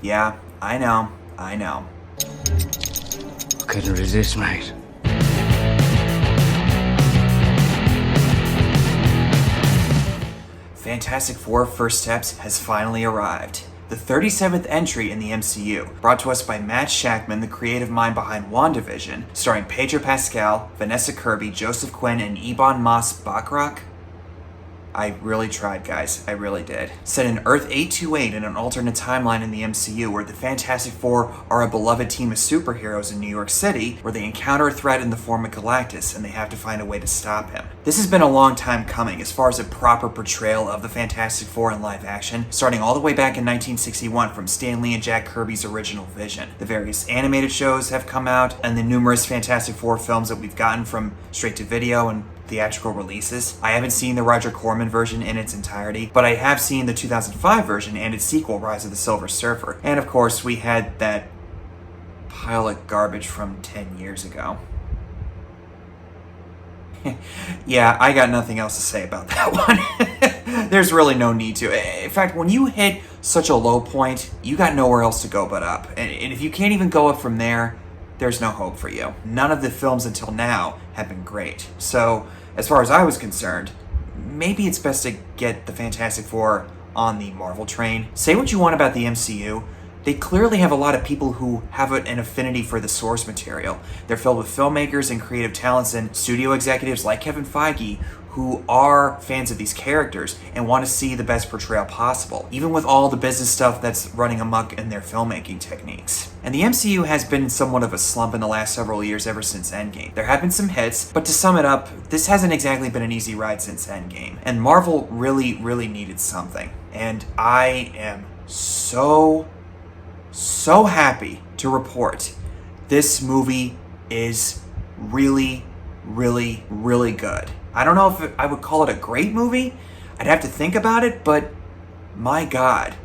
Yeah, I know. I know. Couldn't resist, mate. Fantastic Four First Steps has finally arrived. The 37th entry in the MCU, brought to us by Matt Shakman, the creative mind behind WandaVision, starring Pedro Pascal, Vanessa Kirby, Joseph Quinn, and Ebon Moss-Bachrach. I really tried, guys. I really did. Set in Earth 828 in an alternate timeline in the MCU where the Fantastic Four are a beloved team of superheroes in New York City where they encounter a threat in the form of Galactus and they have to find a way to stop him. This has been a long time coming as far as a proper portrayal of the Fantastic Four in live action, starting all the way back in 1961 from Stan Lee and Jack Kirby's original vision. The various animated shows have come out and the numerous Fantastic Four films that we've gotten from straight to video and theatrical releases. I haven't seen the Roger Corman version in its entirety, but I have seen the 2005 version and its sequel, Rise of the Silver Surfer. And of course, we had that pile of garbage from 10 years ago. Yeah, I got nothing else to say about that one. There's really no need to. In fact, when you hit such a low point, you got nowhere else to go but up. And if you can't even go up from there, there's no hope for you. None of the films until now have been great. So, as far as I was concerned, maybe it's best to get the Fantastic Four on the Marvel train. Say what you want about the MCU, they clearly have a lot of people who have an affinity for the source material. They're filled with filmmakers and creative talents and studio executives like Kevin Feige who are fans of these characters and want to see the best portrayal possible, even with all the business stuff that's running amok in their filmmaking techniques. And the MCU has been in somewhat of a slump in the last several years ever since Endgame. There have been some hits, but to sum it up, this hasn't exactly been an easy ride since Endgame. And Marvel really needed something. And I am so happy to report this movie is really good. I don't know if I would call it a great movie. I'd have to think about it, but my God,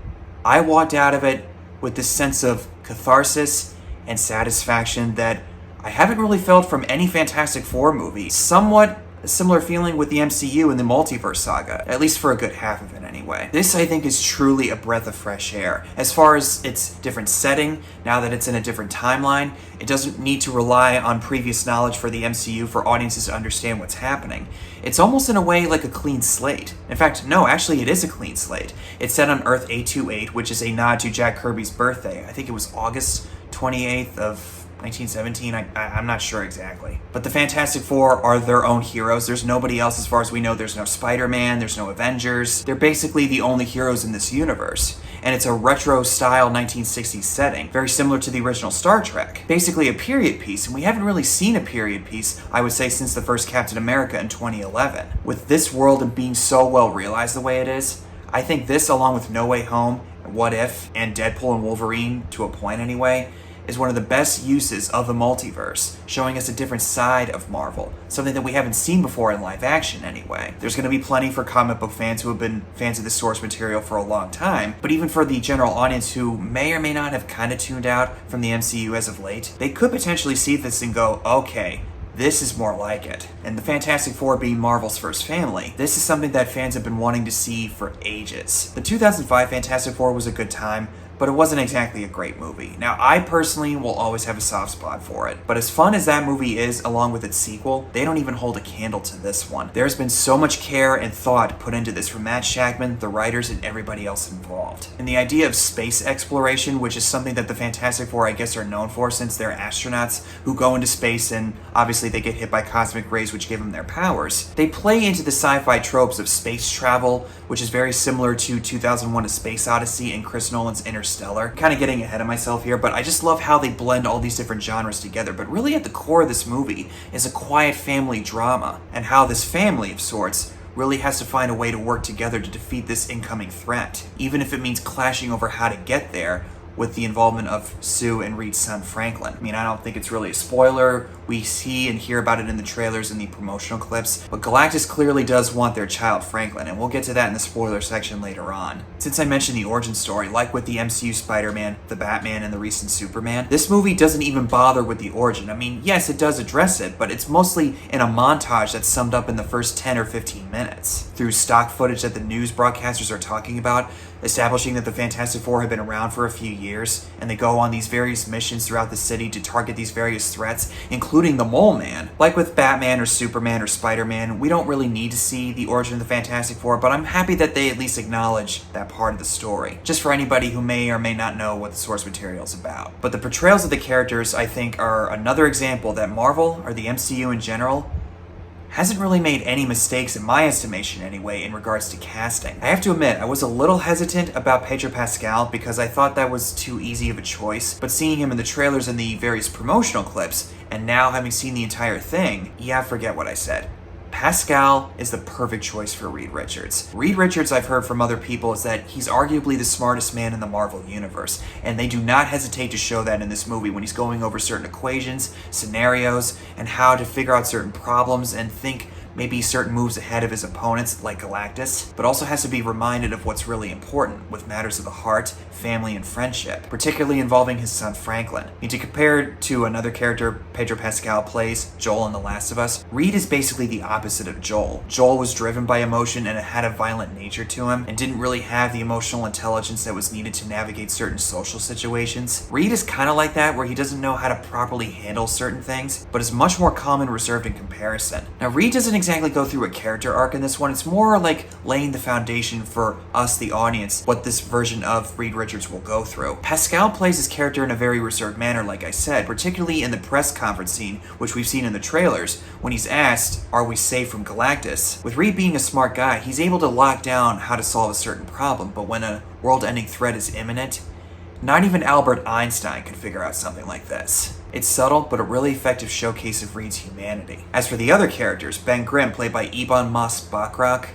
I walked out of it with this sense of catharsis and satisfaction that I haven't really felt from any Fantastic Four movie. Somewhat a similar feeling with the MCU and the multiverse saga, at least for a good half of it anyway. This, I think, is truly a breath of fresh air. As far as its different setting, now that it's in a different timeline, it doesn't need to rely on previous knowledge for the MCU for audiences to understand what's happening. It's almost in a way like a clean slate. In fact, no, actually it is a clean slate. It's set on Earth 828, which is a nod to Jack Kirby's birthday. I think it was August 28th of 1917, I'm not sure exactly. But the Fantastic Four are their own heroes. There's nobody else as far as we know. There's no Spider-Man, there's no Avengers. They're basically the only heroes in this universe. And it's a retro-style 1960s setting, very similar to the original Star Trek. Basically a period piece, and we haven't really seen a period piece, I would say, since the first Captain America in 2011. With this world and being so well realized the way it is, I think this, along with No Way Home, What If, and Deadpool and Wolverine, to a point anyway, is one of the best uses of the multiverse, showing us a different side of Marvel, something that we haven't seen before in live action anyway. There's going to be plenty for comic book fans who have been fans of the source material for a long time, but even for the general audience who may or may not have kind of tuned out from the MCU as of late, they could potentially see this and go, okay, this is more like it. And the Fantastic Four being Marvel's first family, this is something that fans have been wanting to see for ages. The 2005 Fantastic Four was a good time, but it wasn't exactly a great movie. Now, I personally will always have a soft spot for it, but as fun as that movie is, along with its sequel, they don't even hold a candle to this one. There's been so much care and thought put into this from Matt Shakman, the writers, and everybody else involved. And the idea of space exploration, which is something that the Fantastic Four, I guess, are known for since they're astronauts who go into space and obviously they get hit by cosmic rays which give them their powers. They play into the sci-fi tropes of space travel, which is very similar to 2001: A Space Odyssey and Chris Nolan's Interstellar. Kind of getting ahead of myself here, but I just love how they blend all these different genres together. But really at the core of this movie is a quiet family drama, and how this family of sorts really has to find a way to work together to defeat this incoming threat, even if it means clashing over how to get there with the involvement of Sue and Reed's son Franklin. I mean, I don't think it's really a spoiler. We see and hear about it in the trailers and the promotional clips, but Galactus clearly does want their child, Franklin, and we'll get to that in the spoiler section later on. Since I mentioned the origin story, like with the MCU Spider-Man, the Batman, and the recent Superman, this movie doesn't even bother with the origin. I mean, yes, it does address it, but it's mostly in a montage that's summed up in the first 10 or 15 minutes. Through stock footage that the news broadcasters are talking about, establishing that the Fantastic Four have been around for a few years, and they go on these various missions throughout the city to target these various threats, including the Mole Man. Like with Batman or Superman or Spider-Man, we don't really need to see the origin of the Fantastic Four, but I'm happy that they at least acknowledge that part of the story, just for anybody who may or may not know what the source material is about. But the portrayals of the characters, I think, are another example that Marvel, or the MCU in general, hasn't really made any mistakes, in my estimation anyway, in regards to casting. I have to admit, I was a little hesitant about Pedro Pascal because I thought that was too easy of a choice, but seeing him in the trailers and the various promotional clips, and now having seen the entire thing, yeah, forget what I said. Pascal is the perfect choice for Reed Richards. Reed Richards, I've heard from other people, is that he's arguably the smartest man in the Marvel Universe, and they do not hesitate to show that in this movie when he's going over certain equations, scenarios, and how to figure out certain problems and think maybe certain moves ahead of his opponents, like Galactus, but also has to be reminded of what's really important with matters of the heart, family, and friendship, particularly involving his son Franklin. And to compare to another character Pedro Pascal plays, Joel in The Last of Us, Reed is basically the opposite of Joel. Joel was driven by emotion and had a violent nature to him, and didn't really have the emotional intelligence that was needed to navigate certain social situations. Reed is kind of like that, where he doesn't know how to properly handle certain things, but is much more calm and reserved in comparison. Now, Reed doesn't exactly go through a character arc in this one. It's more like laying the foundation for us, the audience, what this version of Reed Richards will go through. Pascal plays his character in a very reserved manner, like I said, particularly in the press conference scene, which we've seen in the trailers, when he's asked, are we safe from Galactus? With Reed being a smart guy, he's able to lock down how to solve a certain problem, but when a world-ending threat is imminent, not even Albert Einstein could figure out something like this. It's subtle, but a really effective showcase of Reed's humanity. As for the other characters, Ben Grimm, played by Ebon Moss-Bachrach,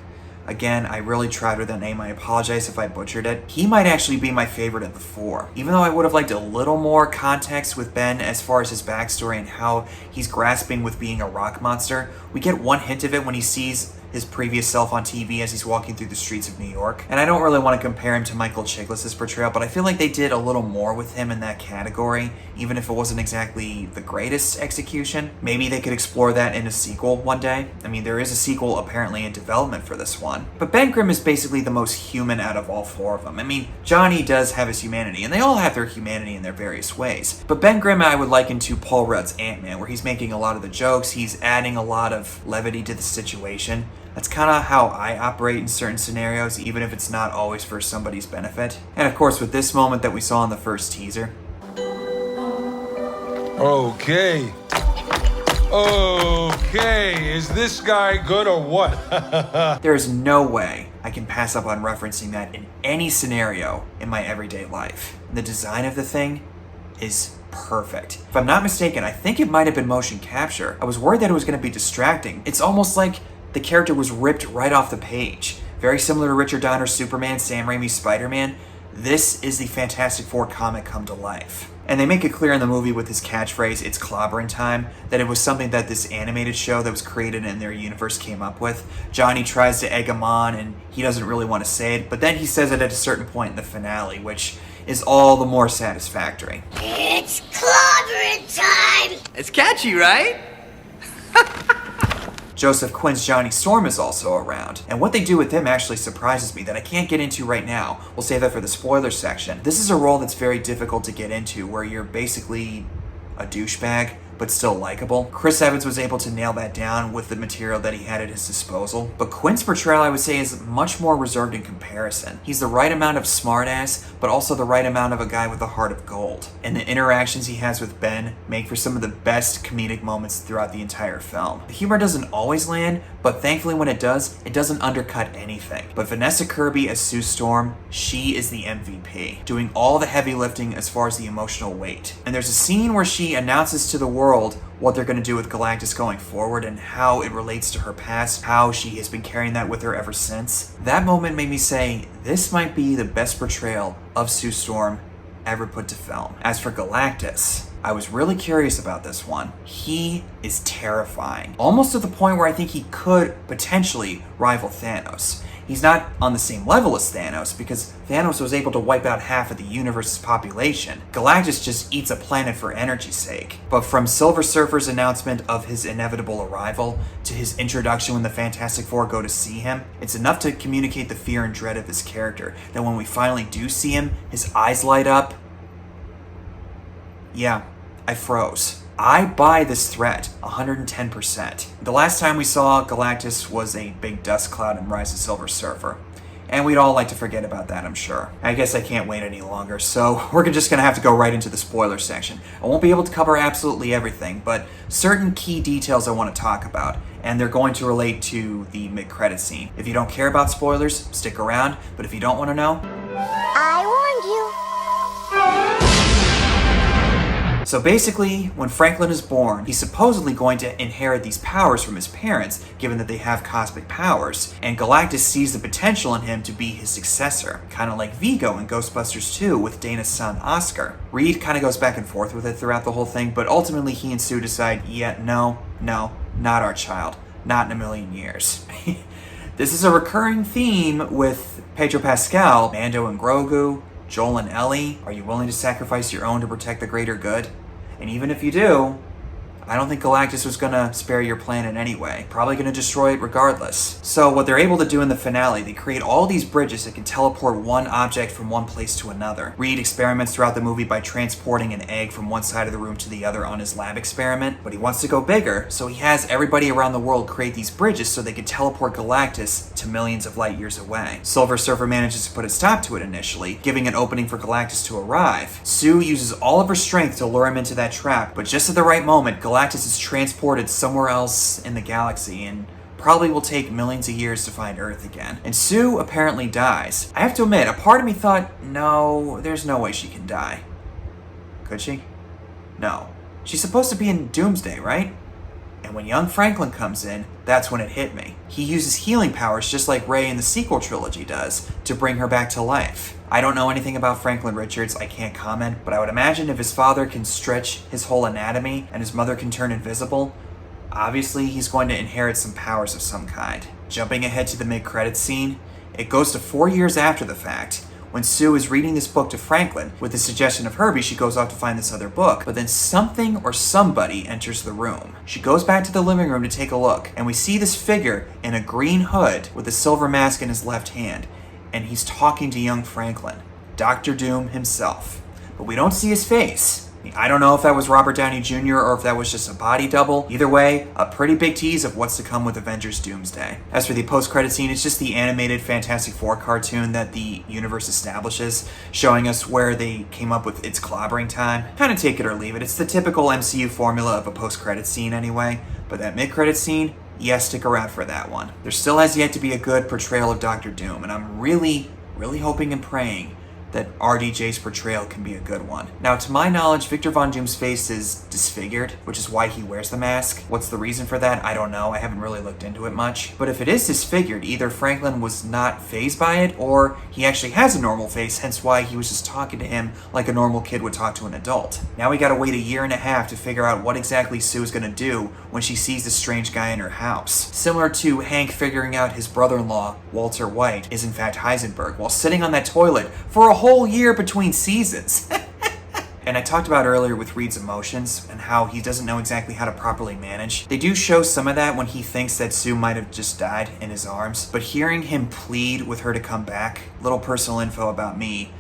again, I really tried with that name, I apologize if I butchered it. He might actually be my favorite of the four. Even though I would have liked a little more context with Ben as far as his backstory and how he's grasping with being a rock monster, we get one hint of it when he sees his previous self on TV as he's walking through the streets of New York. And I don't really want to compare him to Michael Chiklis' portrayal, but I feel like they did a little more with him in that category, even if it wasn't exactly the greatest execution. Maybe they could explore that in a sequel one day. I mean, there is a sequel apparently in development for this one. But Ben Grimm is basically the most human out of all four of them. I mean, Johnny does have his humanity, and they all have their humanity in their various ways. But Ben Grimm I would liken to Paul Rudd's Ant-Man, where he's making a lot of the jokes, he's adding a lot of levity to the situation. That's kind of how I operate in certain scenarios, even if it's not always for somebody's benefit. And of course, with this moment that we saw in the first teaser. Okay. Is this guy good or what? There is no way I can pass up on referencing that in any scenario in my everyday life. The design of the thing is perfect. If I'm not mistaken, I think it might have been motion capture. I was worried that it was going to be distracting. It's almost like the character was ripped right off the page. Very similar to Richard Donner's Superman, Sam Raimi's Spider-Man, this is the Fantastic Four comic come to life. And they make it clear in the movie with his catchphrase, "It's clobbering time," that it was something that this animated show that was created in their universe came up with. Johnny tries to egg him on, and he doesn't really want to say it, but then he says it at a certain point in the finale, which is all the more satisfactory. It's clobbering time! It's catchy, right? Joseph Quinn's Johnny Storm is also around, and what they do with him actually surprises me that I can't get into right now. We'll save that for the spoiler section. This is a role that's very difficult to get into, where you're basically a douchebag, but still likable. Chris Evans was able to nail that down with the material that he had at his disposal. But Quinn's portrayal, I would say, is much more reserved in comparison. He's the right amount of smartass, but also the right amount of a guy with a heart of gold. And the interactions he has with Ben make for some of the best comedic moments throughout the entire film. The humor doesn't always land, but thankfully when it does, it doesn't undercut anything. But Vanessa Kirby as Sue Storm, she is the MVP, doing all the heavy lifting as far as the emotional weight. And there's a scene where she announces to the world what they're going to do with Galactus going forward and how it relates to her past, how she has been carrying that with her ever since. That moment made me say, this might be the best portrayal of Sue Storm ever put to film. As for Galactus, I was really curious about this one. He is terrifying, almost to the point where I think he could potentially rival Thanos. He's not on the same level as Thanos because Thanos was able to wipe out half of the universe's population. Galactus just eats a planet for energy's sake. But from Silver Surfer's announcement of his inevitable arrival to his introduction when the Fantastic Four go to see him, it's enough to communicate the fear and dread of his character that when we finally do see him, his eyes light up. Yeah, I froze. I buy this threat 110%. The last time we saw Galactus was a big dust cloud in Rise of Silver Surfer. And we'd all like to forget about that, I'm sure. I guess I can't wait any longer, so we're just gonna have to go right into the spoiler section. I won't be able to cover absolutely everything, but certain key details I want to talk about, and they're going to relate to the mid-credit scene. If you don't care about spoilers, stick around, but if you don't want to know, I warned you. So basically, when Franklin is born, he's supposedly going to inherit these powers from his parents, given that they have cosmic powers, and Galactus sees the potential in him to be his successor, kind of like Vigo in Ghostbusters 2 with Dana's son Oscar. Reed kind of goes back and forth with it throughout the whole thing, but ultimately he and Sue decide, yeah, no, not our child. Not in a million years. This is a recurring theme with Pedro Pascal, Mando and Grogu, Joel and Ellie. Are you willing to sacrifice your own to protect the greater good? And even if you do, I don't think Galactus was gonna spare your planet anyway. Probably gonna destroy it regardless. So what they're able to do in the finale, they create all these bridges that can teleport one object from one place to another. Reed experiments throughout the movie by transporting an egg from one side of the room to the other on his lab experiment, but he wants to go bigger, so he has everybody around the world create these bridges so they can teleport Galactus to millions of light years away. Silver Surfer manages to put a stop to it initially, giving an opening for Galactus to arrive. Sue uses all of her strength to lure him into that trap, but just at the right moment, Galactus is transported somewhere else in the galaxy and probably will take millions of years to find Earth again. And Sue apparently dies. I have to admit, a part of me thought, no, there's no way she can die. Could she? No. She's supposed to be in Doomsday, right? And when young Franklin comes in, that's when it hit me. He uses healing powers just like Ray in the sequel trilogy does to bring her back to life. I don't know anything about Franklin Richards, I can't comment, but I would imagine if his father can stretch his whole anatomy and his mother can turn invisible, obviously he's going to inherit some powers of some kind. Jumping ahead to the mid-credits scene, it goes to 4 years after the fact, when Sue is reading this book to Franklin. With the suggestion of Herbie, she goes off to find this other book, but then something or somebody enters the room. She goes back to the living room to take a look, and we see this figure in a green hood with a silver mask in his left hand, and he's talking to young Franklin, Dr. Doom himself. But we don't see his face. I don't know if that was Robert Downey Jr. or if that was just a body double. Either way, a pretty big tease of what's to come with Avengers Doomsday. As for the post-credit scene, it's just the animated Fantastic Four cartoon that the universe establishes, showing us where they came up with its clobbering time. Kind of take it or leave it. It's the typical MCU formula of a post-credit scene anyway. But that mid-credit scene, yes, stick around for that one. There still has yet to be a good portrayal of Dr. Doom, and I'm really hoping and praying that RDJ's portrayal can be a good one. Now, to my knowledge, Victor Von Doom's face is disfigured, which is why he wears the mask. What's the reason for that? I don't know. I haven't really looked into it much. But if it is disfigured, either Franklin was not fazed by it, or he actually has a normal face, hence why he was just talking to him like a normal kid would talk to an adult. Now we gotta wait a year and a half to figure out what exactly Sue is gonna do when she sees this strange guy in her house. Similar to Hank figuring out his brother-in-law, Walter White, is in fact Heisenberg, while sitting on that toilet for a whole year between seasons. And I talked about earlier with Reed's emotions and how he doesn't know exactly how to properly manage. They do show some of that when he thinks that Sue might have just died in his arms, but hearing him plead with her to come back, little personal info about me,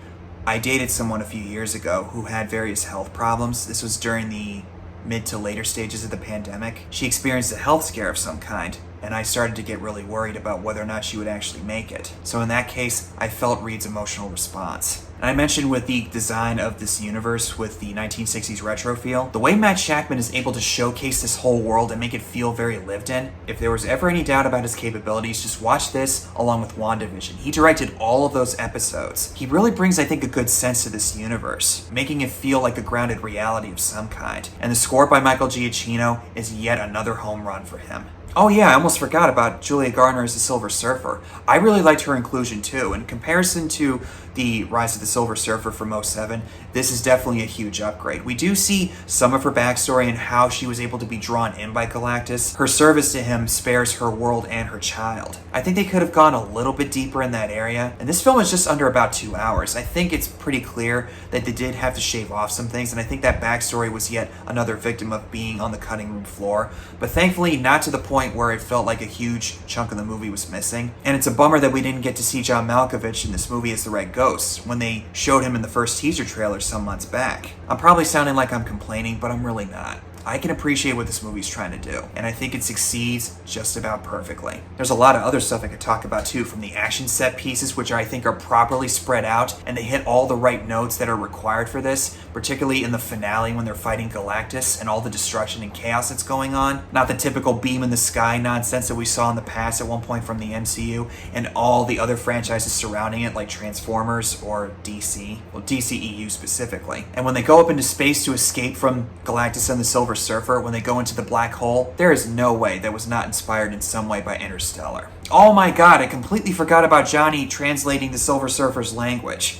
I dated someone a few years ago who had various health problems. This was during the mid to later stages of the pandemic. She experienced a health scare of some kind, and I started to get really worried about whether or not she would actually make it. So in that case, I felt Reed's emotional response. And I mentioned with the design of this universe with the 1960s retro feel, the way Matt Shakman is able to showcase this whole world and make it feel very lived in. If there was ever any doubt about his capabilities, just watch this along with WandaVision. He directed all of those episodes. He really brings, I think, a good sense to this universe, making it feel like a grounded reality of some kind. And the score by Michael Giacchino is yet another home run for him. Oh yeah, I almost forgot about Julia Garner as the Silver Surfer. I really liked her inclusion too. In comparison to the Rise of the Silver Surfer from '07, this is definitely a huge upgrade. We do see some of her backstory and how she was able to be drawn in by Galactus. Her service to him spares her world and her child. I think they could have gone a little bit deeper in that area, and this film is just under about 2 hours. I think it's pretty clear that they did have to shave off some things, and I think that backstory was yet another victim of being on the cutting room floor, but thankfully not to the point where it felt like a huge chunk of the movie was missing. And it's a bummer that we didn't get to see John Malkovich in this movie as the Red Ghost when they showed him in the first teaser trailer some months back. I'm probably sounding like I'm complaining, but I'm really not. I can appreciate what this movie's trying to do, and I think it succeeds just about perfectly. There's a lot of other stuff I could talk about too, from the action set pieces, which I think are properly spread out, and they hit all the right notes that are required for this, particularly in the finale when they're fighting Galactus and all the destruction and chaos that's going on. Not the typical beam in the sky nonsense that we saw in the past at one point from the MCU and all the other franchises surrounding it, like Transformers or DC, well, DCEU specifically. And when they go up into space to escape from Galactus and the Silver Surfer, when they go into the black hole, there is no way that was not inspired in some way by Interstellar. Oh my god, I completely forgot about Johnny translating the Silver Surfer's language.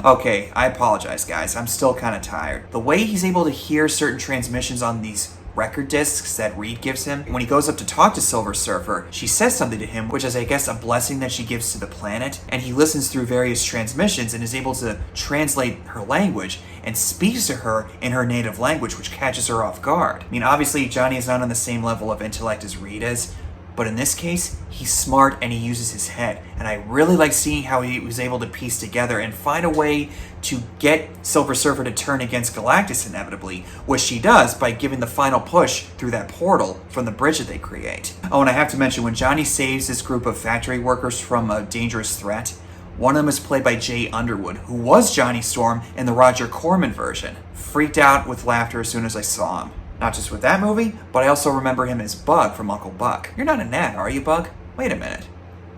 Okay, I apologize guys, I'm still kind of tired. The way he's able to hear certain transmissions on these record discs that Reed gives him, when he goes up to talk to Silver Surfer, she says something to him, which is I guess a blessing that she gives to the planet, and he listens through various transmissions and is able to translate her language and speaks to her in her native language, which catches her off guard. I mean, obviously Johnny is not on the same level of intellect as Reed is, but in this case, he's smart and he uses his head. And I really like seeing how he was able to piece together and find a way to get Silver Surfer to turn against Galactus inevitably, which she does by giving the final push through that portal from the bridge that they create. Oh, and I have to mention, when Johnny saves this group of factory workers from a dangerous threat, one of them is played by Jay Underwood, who was Johnny Storm in the Roger Corman version. Freaked out with laughter as soon as I saw him. Not just with that movie, but I also remember him as Bug from Uncle Buck. You're not a gnat, are you, Bug? Wait a minute.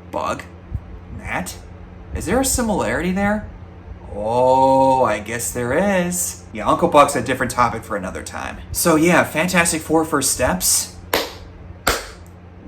Bug? Gnat? Is there a similarity there? Oh, I guess there is. Yeah, Uncle Buck's a different topic for another time. So yeah, Fantastic Four First Steps.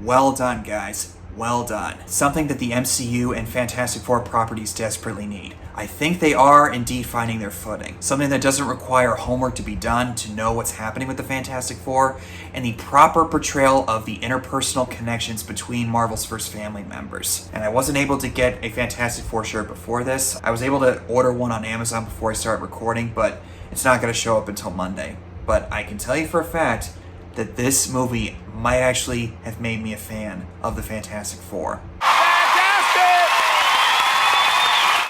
Well done, guys. Well done. Something that the MCU and Fantastic Four properties desperately need. I think they are indeed finding their footing. Something that doesn't require homework to be done to know what's happening with the Fantastic Four, and the proper portrayal of the interpersonal connections between Marvel's first family members. And I wasn't able to get a Fantastic Four shirt before this. I was able to order one on Amazon before I started recording, but it's not going to show up until Monday. But I can tell you for a fact that this movie might actually have made me a fan of the Fantastic Four.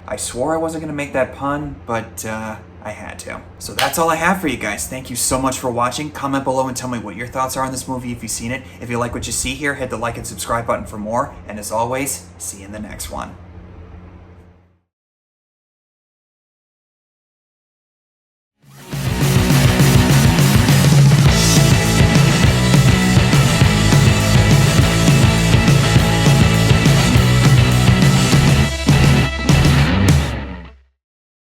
I swore I wasn't going to make that pun, but I had to. So that's all I have for you guys. Thank you so much for watching. Comment below and tell me what your thoughts are on this movie if you've seen it. If you like what you see here, hit the like and subscribe button for more. And as always, see you in the next one.